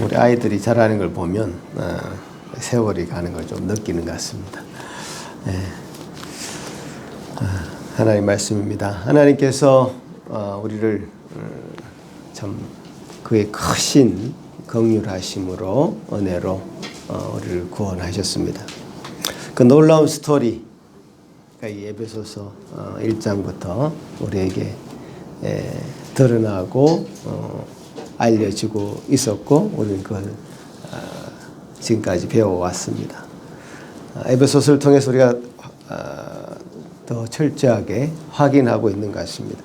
우리 아이들이 자라는 걸 보면 세월이 가는 걸 좀 느끼는 것 같습니다. 하나님 말씀입니다. 하나님께서 우리를 참 그의 크신 긍휼하심으로 은혜로 우리를 구원하셨습니다. 그 놀라운 스토리, 이 에베소서 1장부터 우리에게 드러나고 알려지고 있었고 우리는 그걸 지금까지 배워왔습니다. 에베소서를 통해서 우리가 더 철저하게 확인하고 있는 것 같습니다.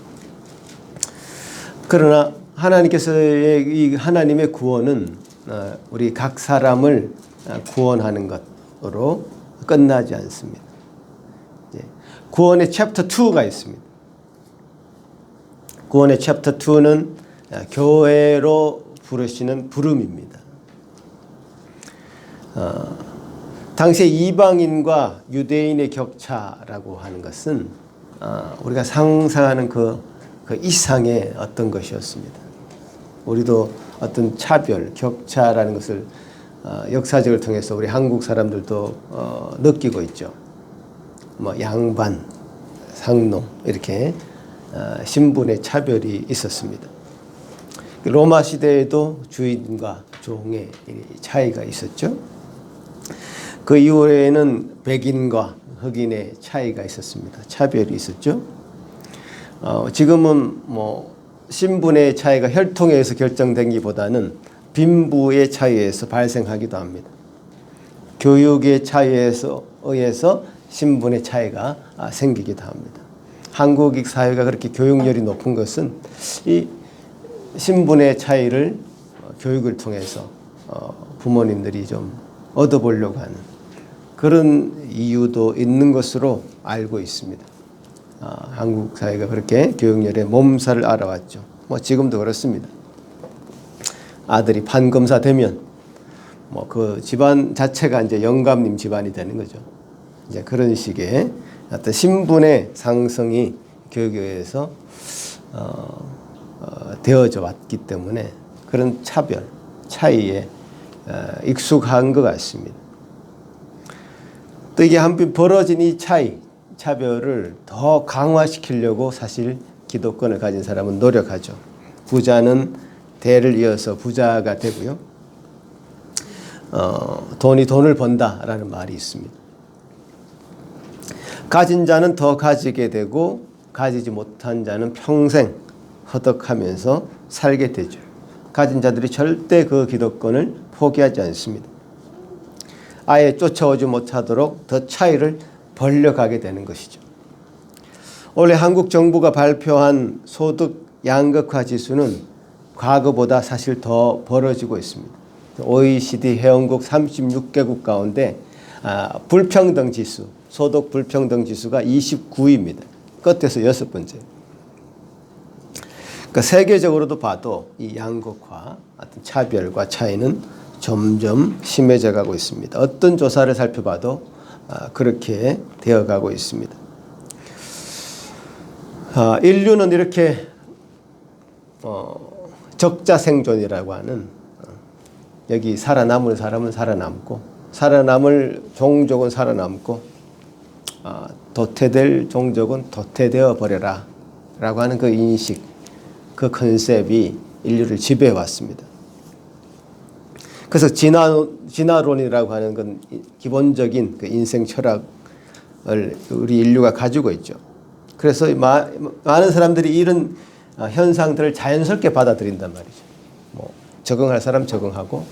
그러나 하나님께서의 이 하나님의 구원은 우리 각 사람을 구원하는 것으로 끝나지 않습니다. 구원의 챕터 2가 있습니다. 구원의 챕터 2는 교회로 부르시는 부름입니다. 당시 이방인과 유대인의 격차라고 하는 것은 우리가 상상하는 그 이상의 어떤 것이었습니다. 우리도 어떤 차별, 격차라는 것을 역사적을 통해서 우리 한국 사람들도 느끼고 있죠. 뭐 양반, 상놈 이렇게 신분의 차별이 있었습니다. 로마 시대에도 주인과 종의 차이가 있었죠. 그 이후에는 백인과 흑인의 차이가 있었습니다. 차별이 있었죠. 지금은 뭐 신분의 차이가 혈통에 의해서 결정되기보다는 빈부의 차이에서 발생하기도 합니다. 교육의 차이에 의해서 신분의 차이가 생기기도 합니다. 한국 사회가 그렇게 교육열이 높은 것은 이 신분의 차이를 교육을 통해서 부모님들이 좀 얻어보려고 하는 그런 이유도 있는 것으로 알고 있습니다. 한국 사회가 그렇게 교육열의 몸살을 알아왔죠. 뭐 지금도 그렇습니다. 아들이 판검사 되면 뭐 그 집안 자체가 이제 영감님 집안이 되는 거죠. 이제 그런 식의 어떤 신분의 상승이 교육에서 되어져 왔기 때문에 그런 차별, 차이에 익숙한 것 같습니다. 또 이게 한편 벌어진 이 차별을 더 강화시키려고 사실 기독권을 가진 사람은 노력하죠. 부자는 대를 이어서 부자가 되고요. 돈이 돈을 번다라는 말이 있습니다. 가진 자는 더 가지게 되고 가지지 못한 자는 평생 허덕하면서 살게 되죠. 가진 자들이 절대 그 기득권을 포기하지 않습니다. 아예 쫓아오지 못하도록 더 차이를 벌려가게 되는 것이죠. 올해 한국 정부가 발표한 소득 양극화 지수는 과거보다 사실 더 벌어지고 있습니다. OECD 회원국 36개국 가운데 불평등 지수, 소득 불평등 지수가 29위입니다. 끝에서 6번째. 그러니까 세계적으로도 봐도 이 양극화, 어떤 차별과 차이는 점점 심해져 가고 있습니다. 어떤 조사를 살펴봐도 그렇게 되어가고 있습니다. 인류는 이렇게 적자 생존이라고 하는 여기 살아남을 사람은 살아남고 살아남을 종족은 살아남고 도태될 종족은 도태되어 버려라 라고 하는 그 인식, 그 컨셉이 인류를 지배해 왔습니다. 그래서 진화론이라고 하는 건 기본적인 그 인생 철학을 우리 인류가 가지고 있죠. 그래서 많은 사람들이 이런 현상들을 자연스럽게 받아들인단 말이죠. 뭐 적응할 사람 적응하고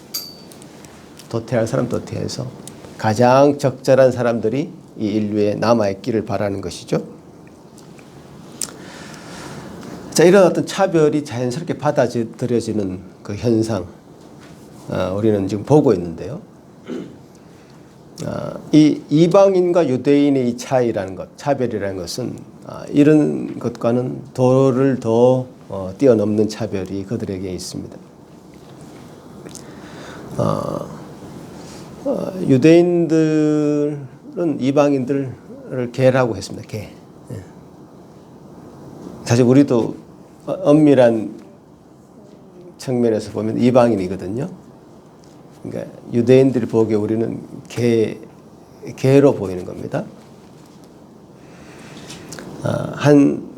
도태할 사람 도태해서 가장 적절한 사람들이 이 인류에 남아있기를 바라는 것이죠. 자, 이런 어떤 차별이 자연스럽게 받아들여지는 그 현상, 우리는 지금 보고 있는데요. 이 이방인과 유대인의 이 차이라는 것, 차별이라는 것은 이런 것과는 도를 더 뛰어넘는 차별이 그들에게 있습니다. 유대인들은 이방인들을 개라고 했습니다. 개. 사실 우리도 엄밀한 측면에서 보면 이방인이거든요. 그러니까 유대인들이 보기에 우리는 개로 보이는 겁니다. 한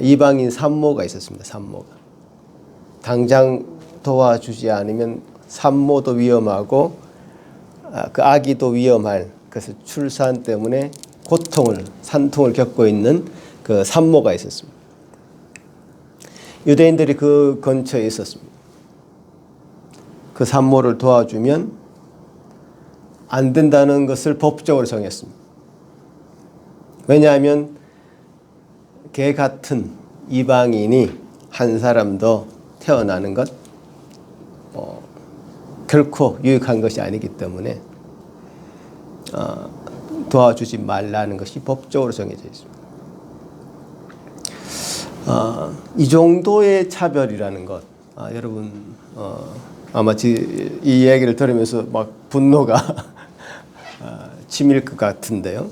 이방인 산모가 있었습니다. 산모가. 당장 도와주지 않으면 산모도 위험하고 그 아기도 위험할, 그래서 출산 때문에 산통을 겪고 있는 그 산모가 있었습니다. 유대인들이 그 근처에 있었습니다. 그 산모를 도와주면 안 된다는 것을 법적으로 정했습니다. 왜냐하면 개 같은 이방인이 한 사람 더 태어나는 것 결코 유익한 것이 아니기 때문에 도와주지 말라는 것이 법적으로 정해져 있습니다. 이 정도의 차별이라는 것, 여러분 아마 이 이야기를 들으면서 막 분노가 치밀 것 같은데요.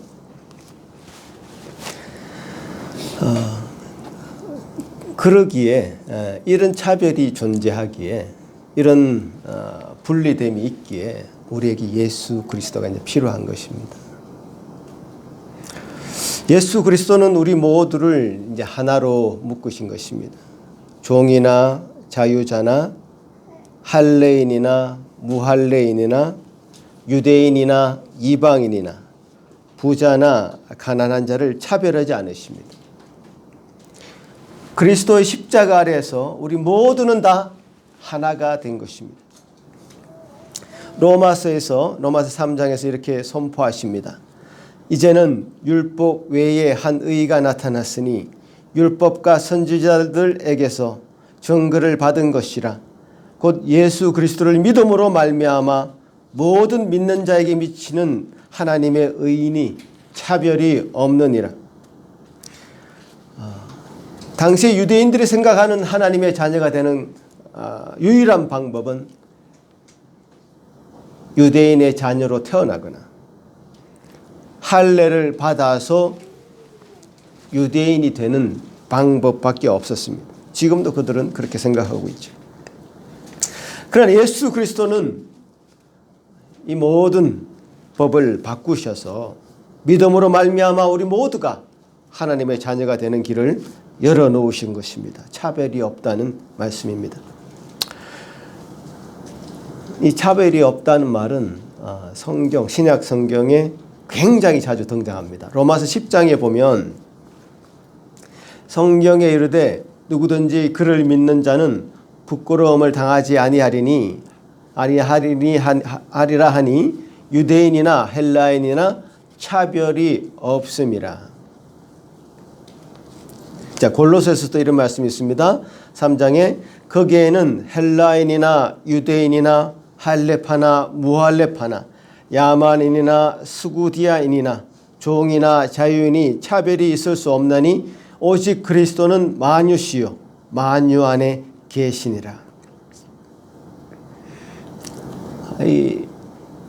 그러기에 이런 차별이 존재하기에 이런 분리됨이 있기에 우리에게 예수 그리스도가 이제 필요한 것입니다. 예수 그리스도는 우리 모두를 이제 하나로 묶으신 것입니다. 종이나 자유자나 할례인이나 무할례인이나 유대인이나 이방인이나 부자나 가난한 자를 차별하지 않으십니다. 그리스도의 십자가 아래에서 우리 모두는 다 하나가 된 것입니다. 로마서 3장에서 이렇게 선포하십니다. 이제는 율법 외에 한 의가 나타났으니 율법과 선지자들에게서 증거를 받은 것이라. 곧 예수 그리스도를 믿음으로 말미암아 모든 믿는 자에게 미치는 하나님의 의인이 차별이 없느니라. 당시 유대인들이 생각하는 하나님의 자녀가 되는 유일한 방법은 유대인의 자녀로 태어나거나 할례를 받아서 유대인이 되는 방법밖에 없었습니다. 지금도 그들은 그렇게 생각하고 있죠. 그러나 예수 그리스도는 이 모든 법을 바꾸셔서 믿음으로 말미암아 우리 모두가 하나님의 자녀가 되는 길을 열어놓으신 것입니다. 차별이 없다는 말씀입니다. 이 차별이 없다는 말은 신약 성경에 굉장히 자주 등장합니다. 로마서 10장에 보면 성경에 이르되 누구든지 그를 믿는 자는 부끄러움을 당하지 아니하리라 하니 유대인이나 헬라인이나 차별이 없음이라. 자, 골로새서도 이런 말씀이 있습니다. 3장에 거기에는 헬라인이나 유대인이나 할례파나 무할례파나 야만인이나 스구디아인이나 종이나 자유인이 차별이 있을 수 없나니 오직 그리스도는 만유시요 만유 안에 계시니라. 이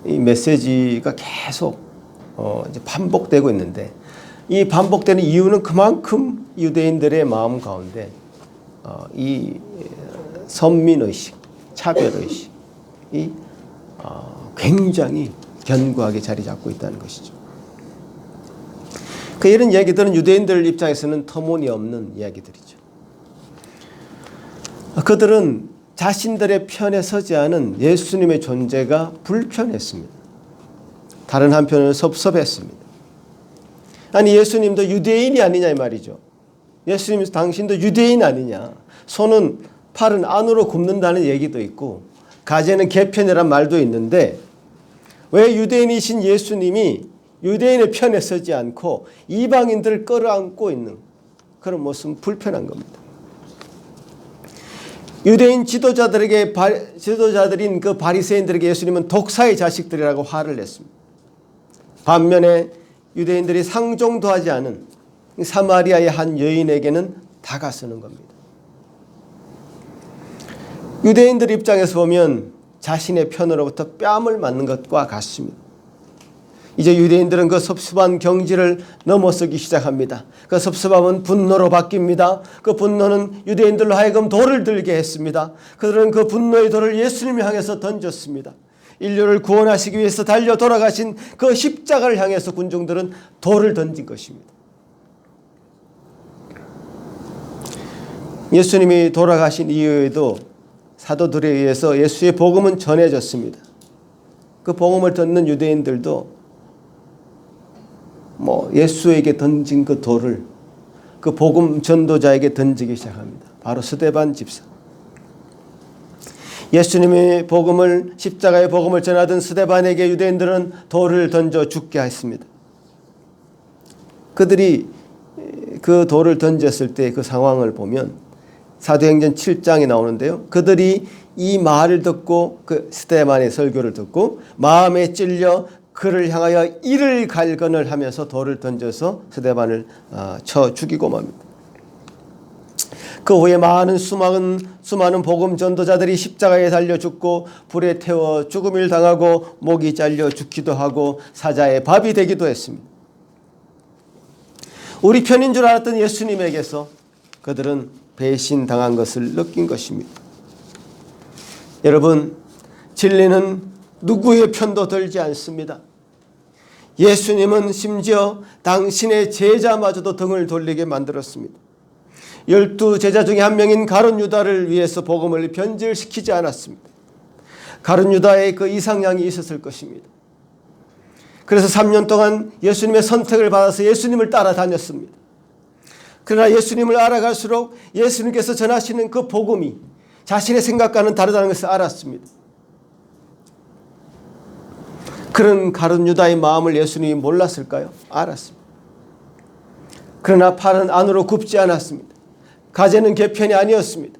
메시지가 계속 이제 반복되고 있는데 이 반복되는 이유는 그만큼 유대인들의 마음 가운데 이 선민의식, 차별의식이 굉장히 견고하게 자리 잡고 있다는 것이죠. 이런 이야기들은 유대인들 입장에서는 터무니없는 이야기들이죠. 그들은 자신들의 편에 서지 않은 예수님의 존재가 불편했습니다. 다른 한편으로 섭섭했습니다. 아니 예수님도 유대인이 아니냐 이 말이죠. 예수님 당신도 유대인 아니냐. 손은 팔은 안으로 굽는다는 얘기도 있고 가재는 개편이란 말도 있는데 왜 유대인이신 예수님이 유대인의 편에 서지 않고 이방인들을 끌어안고 있는 그런 모습은 불편한 겁니다. 유대인 지도자들인 그 바리새인들에게 예수님은 독사의 자식들이라고 화를 냈습니다. 반면에 유대인들이 상종도 하지 않은 사마리아의 한 여인에게는 다가서는 겁니다. 유대인들 입장에서 보면 자신의 편으로부터 뺨을 맞는 것과 같습니다. 이제 유대인들은 그 섭섭한 경지를 넘어서기 시작합니다. 그 섭섭함은 분노로 바뀝니다. 그 분노는 유대인들로 하여금 돌을 들게 했습니다. 그들은 그 분노의 돌을 예수님을 향해서 던졌습니다. 인류를 구원하시기 위해서 달려 돌아가신 그 십자가를 향해서 군중들은 돌을 던진 것입니다. 예수님이 돌아가신 이후에도 사도들에 의해서 예수의 복음은 전해졌습니다. 그 복음을 듣는 유대인들도 예수에게 던진 그 돌을 그 복음 전도자에게 던지기 시작합니다. 바로 스데반 집사. 예수님의 복음을, 십자가의 복음을 전하던 스데반에게 유대인들은 돌을 던져 죽게 했습니다. 그들이 그 돌을 던졌을 때 그 상황을 보면 사도행전 7장에 나오는데요. 그들이 이 말을 듣고 그 스데반의 설교를 듣고 마음에 찔려 그를 향하여 이를 갈건을 하면서 돌을 던져서 스데반을 쳐 죽이고 맙니다. 그 후에 수많은 복음 전도자들이 십자가에 달려 죽고 불에 태워 죽음을 당하고 목이 잘려 죽기도 하고 사자의 밥이 되기도 했습니다. 우리 편인 줄 알았던 예수님에게서 그들은 배신당한 것을 느낀 것입니다. 여러분, 진리는 누구의 편도 들지 않습니다. 예수님은 심지어 당신의 제자마저도 등을 돌리게 만들었습니다. 12 제자 중에 한 명인 가룟 유다를 위해서 복음을 변질시키지 않았습니다. 가룟 유다의 그 이상향이 있었을 것입니다. 그래서 3년 동안 예수님의 선택을 받아서 예수님을 따라다녔습니다. 그러나 예수님을 알아갈수록 예수님께서 전하시는 그 복음이 자신의 생각과는 다르다는 것을 알았습니다. 그런 가룟 유다의 마음을 예수님이 몰랐을까요? 알았습니다. 그러나 팔은 안으로 굽지 않았습니다. 가재는 개편이 아니었습니다.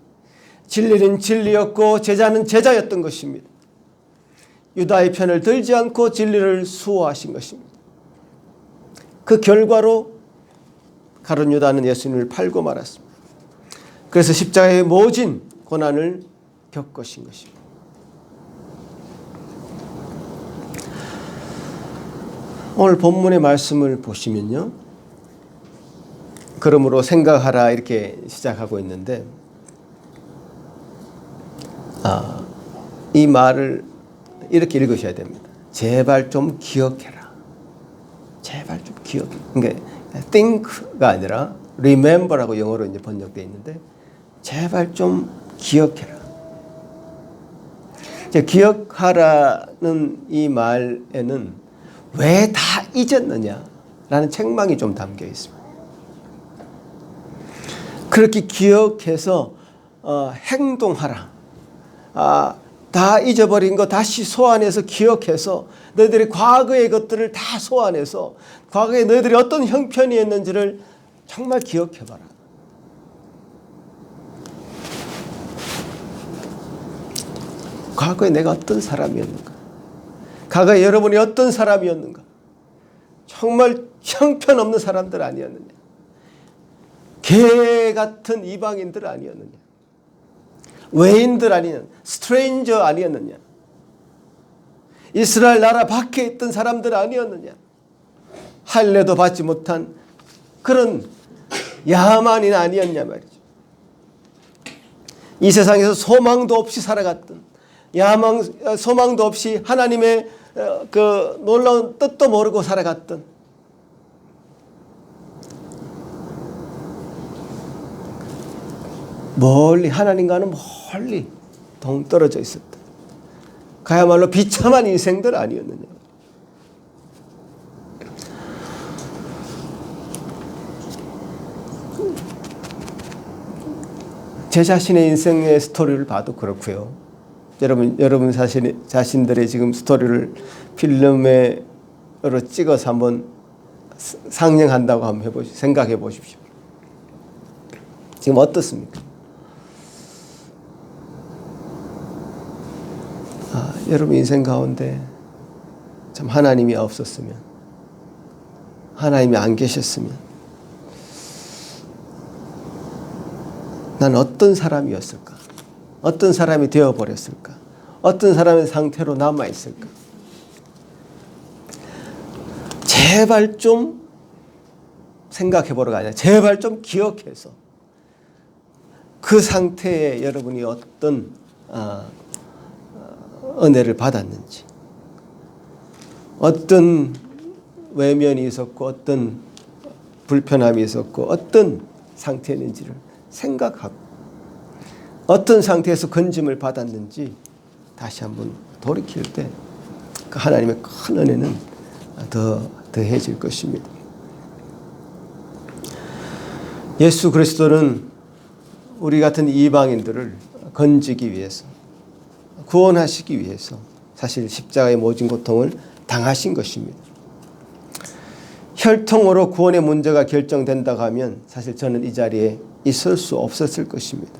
진리는 진리였고 제자는 제자였던 것입니다. 유다의 편을 들지 않고 진리를 수호하신 것입니다. 그 결과로 가룟 유다는 예수님을 팔고 말았습니다. 그래서 십자가의 모진 고난을 겪으신 것입니다. 오늘 본문의 말씀을 보시면요. 그러므로 생각하라 이렇게 시작하고 있는데 이 말을 이렇게 읽으셔야 됩니다. 제발 좀 기억해라. 제발 좀 기억해. 그러니까 think가 아니라 remember라고 영어로 이제 번역되어 있는데 제발 좀 기억해라. 기억하라는 이 말에는 왜 다 잊었느냐라는 책망이 좀 담겨 있습니다. 그렇게 기억해서 행동하라. 다 잊어버린 거 다시 소환해서 기억해서 너희들이 과거의 것들을 다 소환해서 과거에 너희들이 어떤 형편이었는지를 정말 기억해봐라. 과거에 내가 어떤 사람이었는가? 과거에 여러분이 어떤 사람이었는가? 정말 형편없는 사람들 아니었느냐? 개 같은 이방인들 아니었느냐? 외인들 아니냐? 스트레인저 아니었느냐? 이스라엘 나라 밖에 있던 사람들 아니었느냐? 할례도 받지 못한 그런 야만인 아니었냐 말이죠. 이 세상에서 소망도 없이 살아갔던 소망도 없이 하나님의 그 놀라운 뜻도 모르고 살아갔던 멀리 하나님과는 멀리 동떨어져 있었던 그야말로 비참한 인생들 아니었느냐. 제 자신의 인생의 스토리를 봐도 그렇고요. 여러분 자신들의 지금 스토리를 필름으로 찍어서 한번 상영한다고 한번 생각해 보십시오. 지금 어떻습니까? 여러분 인생 가운데 참 하나님이 없었으면, 하나님이 안 계셨으면 난 어떤 사람이었을까? 어떤 사람이 되어버렸을까? 어떤 사람의 상태로 남아있을까? 제발 좀 생각해보라가 아니라 제발 좀 기억해서 그 상태에 여러분이 어떤 은혜를 받았는지, 어떤 외면이 있었고 어떤 불편함이 있었고 어떤 상태였는지를 생각하고 어떤 상태에서 건짐을 받았는지 다시 한번 돌이킬 때 그 하나님의 큰 은혜는 더해질 것입니다. 예수 그리스도는 우리 같은 이방인들을 건지기 위해서, 구원하시기 위해서 사실 십자가의 모진 고통을 당하신 것입니다. 혈통으로 구원의 문제가 결정된다고 하면 사실 저는 이 자리에 있을 수 없었을 것입니다.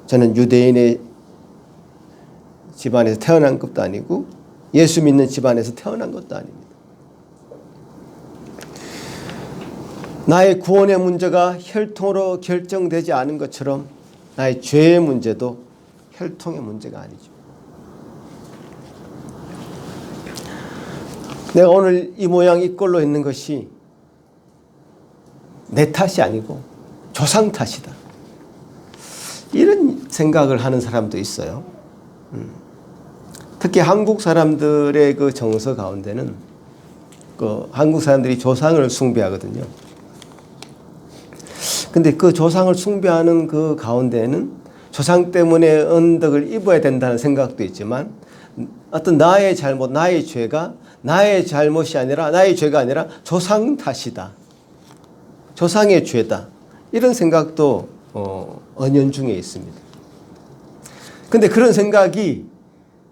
저는 유대인의 집안에서 태어난 것도 아니고 예수 믿는 집안에서 태어난 것도 아닙니다. 나의 구원의 문제가 혈통으로 결정되지 않은 것처럼 나의 죄의 문제도 혈통의 문제가 아니죠. 내가 오늘 이 모양 이 꼴로 있는 것이 내 탓이 아니고 조상 탓이다. 이런 생각을 하는 사람도 있어요. 특히 한국 사람들의 그 정서 가운데는 한국 사람들이 조상을 숭배하거든요. 근데 그 조상을 숭배하는 그 가운데는 조상 때문에 언덕을 입어야 된다는 생각도 있지만 어떤 나의 잘못, 나의 죄가 나의 잘못이 아니라 나의 죄가 아니라 조상 탓이다. 조상의 죄다. 이런 생각도 은연중에 있습니다. 근데 그런 생각이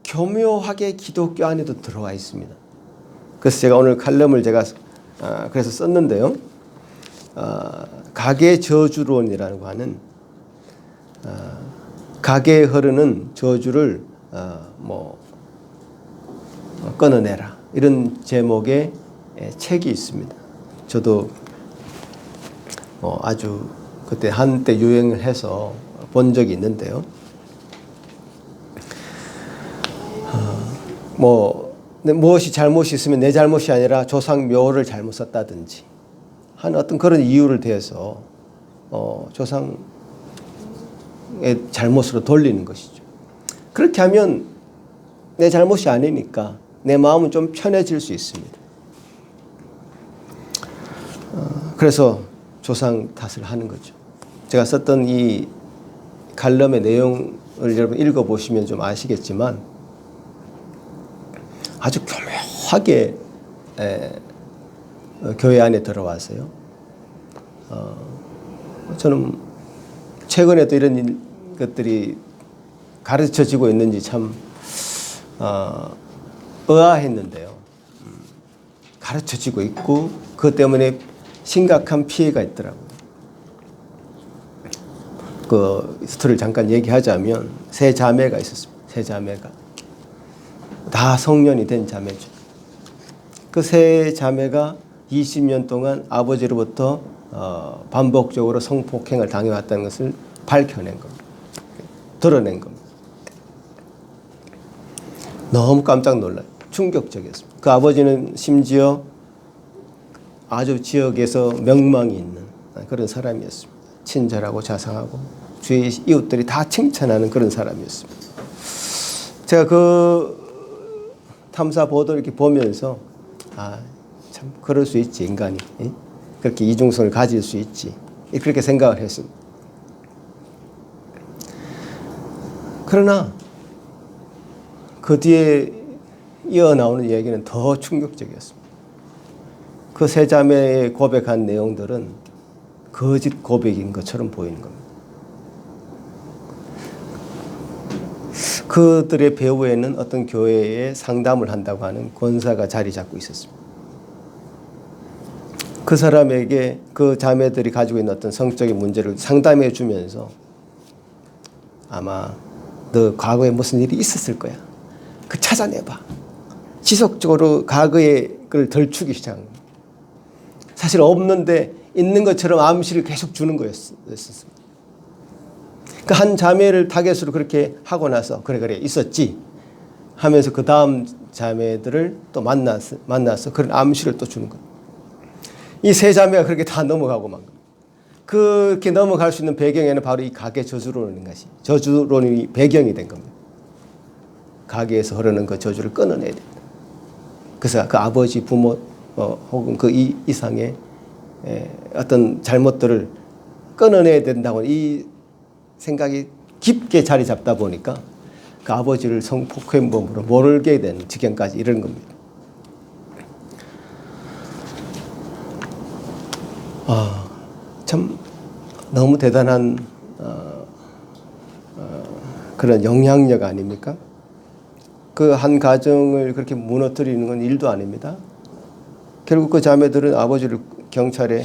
교묘하게 기독교 안에도 들어와 있습니다. 그래서 제가 오늘 칼럼을 그래서 썼는데요. 가계 저주론이라고 하는 가계에 흐르는 저주를 끊어내라 이런 제목의 책이 있습니다. 저도 아주 그때 한때 유행을 해서 본 적이 있는데요. 무엇이 잘못이 있으면 내 잘못이 아니라 조상 묘를 잘못 썼다든지 하는 어떤 그런 이유를 대해서 조상의 잘못으로 돌리는 것이죠. 그렇게 하면 내 잘못이 아니니까 내 마음은 좀 편해질 수 있습니다. 그래서 조상 탓을 하는 거죠. 제가 썼던 이 칼럼의 내용을 여러분 읽어보시면 좀 아시겠지만 아주 교묘하게 교회 안에 들어와서요. 저는 최근에도 이런 것들이 가르쳐지고 있는지 참 의아했는데요. 가르쳐지고 있고 그것 때문에 심각한 피해가 있더라고요. 그 스토리를 잠깐 얘기하자면 세 자매가 있었습니다. 세 자매가 다 성년이 된 자매죠. 그 세 자매가 20년 동안 아버지로부터 반복적으로 성폭행을 당해왔다는 것을 밝혀낸 겁니다. 드러낸 겁니다. 너무 깜짝 놀라요. 충격적이었습니다. 그 아버지는 심지어 아주 지역에서 명망이 있는 그런 사람이었습니다. 친절하고 자상하고 주위 이웃들이 다 칭찬하는 그런 사람이었습니다. 제가 그 탐사 보도를 이렇게 보면서 참 그럴 수 있지 인간이 그렇게 이중성을 가질 수 있지 그렇게 생각을 했습니다. 그러나 그 뒤에 이어나오는 얘기는 더 충격적이었습니다. 그 세 자매의 고백한 내용들은 거짓 고백인 것처럼 보이는 겁니다. 그들의 배후에는 어떤 교회에 상담을 한다고 하는 권사가 자리 잡고 있었습니다. 그 사람에게 그 자매들이 가지고 있는 어떤 성적인 문제를 상담해 주면서 아마 너 과거에 무슨 일이 있었을 거야. 그 찾아내봐. 지속적으로 과거의 걸 덜추기 시작한 겁니다. 사실 없는데 있는 것처럼 암시를 계속 주는 거였습니다. 그 한 자매를 타겟으로 그렇게 하고 나서 그래 있었지 하면서 그 다음 자매들을 또 만나서 그런 암시를 또 주는 거예요. 이 세 자매가 그렇게 다 넘어가고 만 거예요. 그렇게 넘어갈 수 있는 배경에는 바로 이 가계 저주론인 것이 저주론이 배경이 된 겁니다. 가계에서 흐르는 그 저주를 끊어내야 됩니다. 그래서 그 아버지, 부모 혹은 그 이상의 어떤 잘못들을 끊어내야 된다고 이 생각이 깊게 자리 잡다 보니까 그 아버지를 성폭행범으로 몰게 된 지경까지 이런 겁니다. 참 너무 대단한 그런 영향력 아닙니까? 그 한 가정을 그렇게 무너뜨리는 건 일도 아닙니다. 결국 그 자매들은 아버지를 검찰에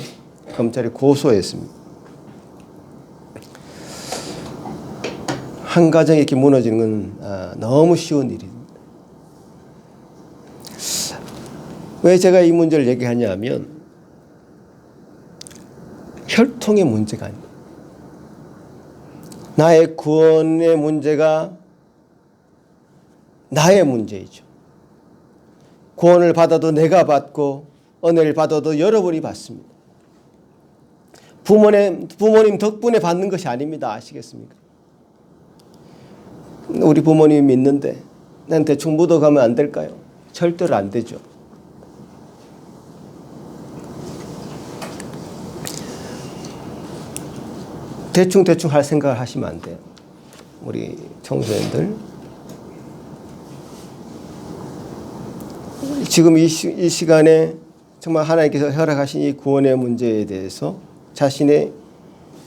고소했습니다. 한 가정이 이렇게 무너지는 건 너무 쉬운 일입니다. 왜 제가 이 문제를 얘기하냐면 혈통의 문제가 아닙니다. 나의 구원의 문제가 나의 문제이죠. 구원을 받아도 내가 받고 은혜를 받아도 여러분이 받습니다. 부모님 덕분에 받는 것이 아닙니다. 아시겠습니까? 우리 부모님이 믿는데 난 대충 묻어가면 안 될까요? 절대로 안 되죠. 대충 할 생각을 하시면 안 돼요. 우리 청소년들. 지금 이 시간에 정말 하나님께서 허락하신 이 구원의 문제에 대해서 자신의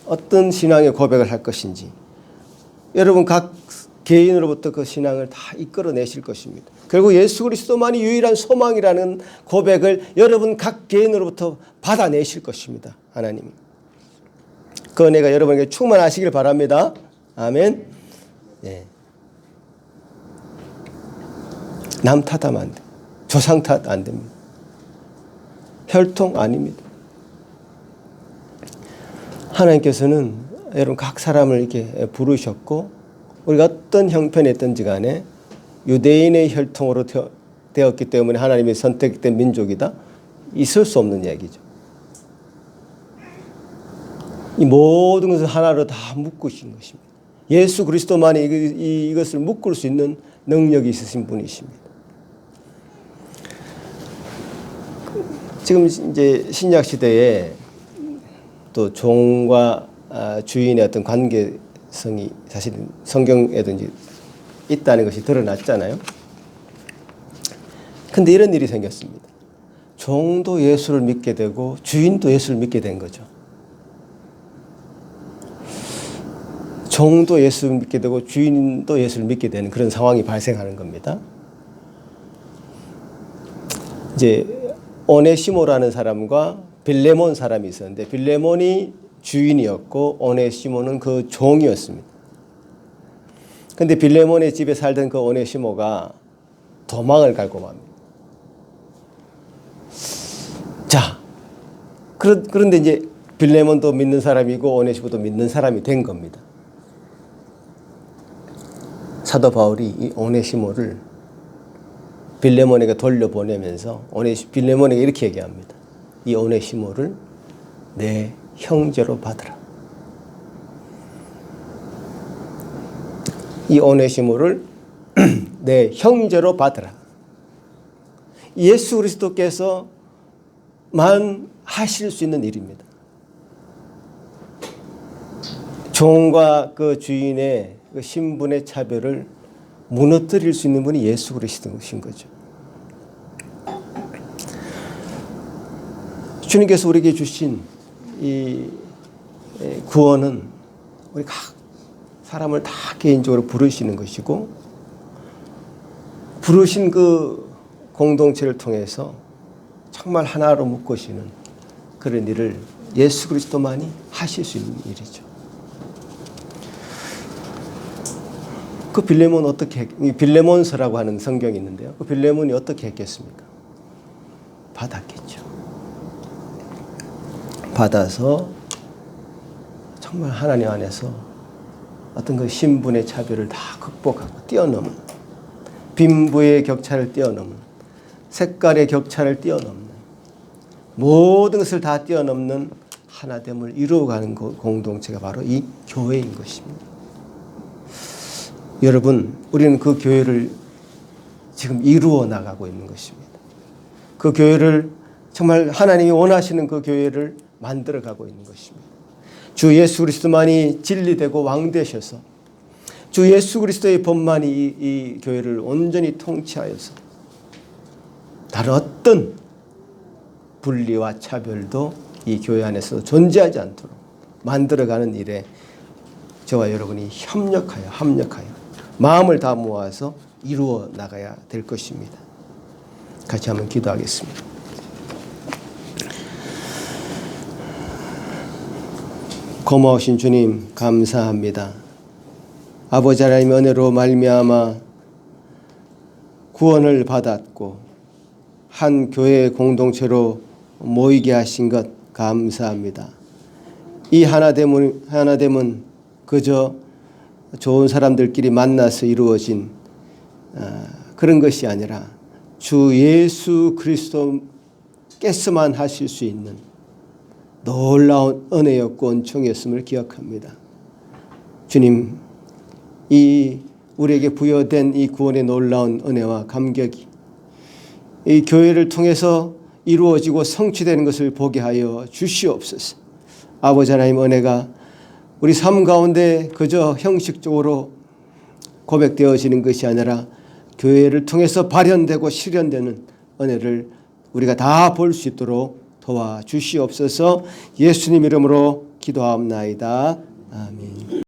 어떤 신앙의 고백을 할 것인지 여러분 각 개인으로부터 그 신앙을 다 이끌어내실 것입니다. 결국 예수 그리스도만이 유일한 소망이라는 고백을 여러분 각 개인으로부터 받아내실 것입니다. 하나님. 그 은혜가 여러분에게 충만하시길 바랍니다. 아멘. 예. 남 탓하면 안 돼. 조상 탓 안 됩니다. 혈통 아닙니다. 하나님께서는 여러분 각 사람을 이렇게 부르셨고 우리가 어떤 형편에 있든지 간에 유대인의 혈통으로 되었기 때문에 하나님이 선택된 민족이다. 있을 수 없는 얘기죠. 이 모든 것을 하나로 다 묶으신 것입니다. 예수 그리스도만이 이것을 묶을 수 있는 능력이 있으신 분이십니다. 지금 이제 신약 시대에 또 종과 주인의 어떤 관계성이 사실 성경에도 이제 있다는 것이 드러났잖아요. 근데 이런 일이 생겼습니다. 종도 예수를 믿게 되고 주인도 예수를 믿게 된 거죠. 종도 예수를 믿게 되고 주인도 예수를 믿게 되는 그런 상황이 발생하는 겁니다. 이제 오네시모라는 사람과 빌레몬 사람이 있었는데 빌레몬이 주인이었고 오네시모는 그 종이었습니다. 그런데 빌레몬의 집에 살던 그 오네시모가 도망을 갈고 맙니다. 자, 그런데 이제 빌레몬도 믿는 사람이고 오네시모도 믿는 사람이 된 겁니다. 사도 바울이 이 오네시모를 빌레몬에게 돌려보내면서 빌레몬에게 이렇게 얘기합니다. 이 오네시모를 내 형제로 받으라. 이 오네시모를 내 형제로 받으라. 예수 그리스도께서만 하실 수 있는 일입니다. 종과 그 주인의 그 신분의 차별을 무너뜨릴 수 있는 분이 예수 그리스도신 거죠. 주님께서 우리에게 주신 이 구원은 우리 각 사람을 다 개인적으로 부르시는 것이고 부르신 그 공동체를 통해서 정말 하나로 묶으시는 그런 일을 예수 그리스도만이 하실 수 있는 일이죠. 그 빌레몬 빌레몬서라고 하는 성경이 있는데요. 그 빌레몬이 어떻게 했겠습니까? 받았겠죠. 받아서 정말 하나님 안에서 어떤 그 신분의 차별을 다 극복하고 뛰어넘은 빈부의 격차를 뛰어넘은 색깔의 격차를 뛰어넘는 모든 것을 다 뛰어넘는 하나됨을 이루어가는 공동체가 바로 이 교회인 것입니다. 여러분, 우리는 그 교회를 지금 이루어 나가고 있는 것입니다. 그 교회를 정말 하나님이 원하시는 그 교회를 만들어가고 있는 것입니다. 주 예수 그리스도만이 진리되고 왕 되셔서 주 예수 그리스도의 법만이 이 교회를 온전히 통치하여서 다른 어떤 분리와 차별도 이 교회 안에서 존재하지 않도록 만들어가는 일에 저와 여러분이 협력하여 마음을 다 모아서 이루어 나가야 될 것입니다. 같이 한번 기도하겠습니다. 고마우신 주님 감사합니다. 아버지 하나님의 은혜로 말미암아 구원을 받았고 한 교회 공동체로 모이게 하신 것 감사합니다. 이 하나됨은 그저 좋은 사람들끼리 만나서 이루어진 그런 것이 아니라 주 예수 그리스도께서만 하실 수 있는 놀라운 은혜였고 은총이었음을 기억합니다. 주님, 이 우리에게 부여된 이 구원의 놀라운 은혜와 감격이 이 교회를 통해서 이루어지고 성취되는 것을 보게 하여 주시옵소서. 아버지 하나님 은혜가 우리 삶 가운데 그저 형식적으로 고백되어지는 것이 아니라 교회를 통해서 발현되고 실현되는 은혜를 우리가 다 볼 수 있도록 도와주시옵소서. 예수님 이름으로 기도하옵나이다. 아멘.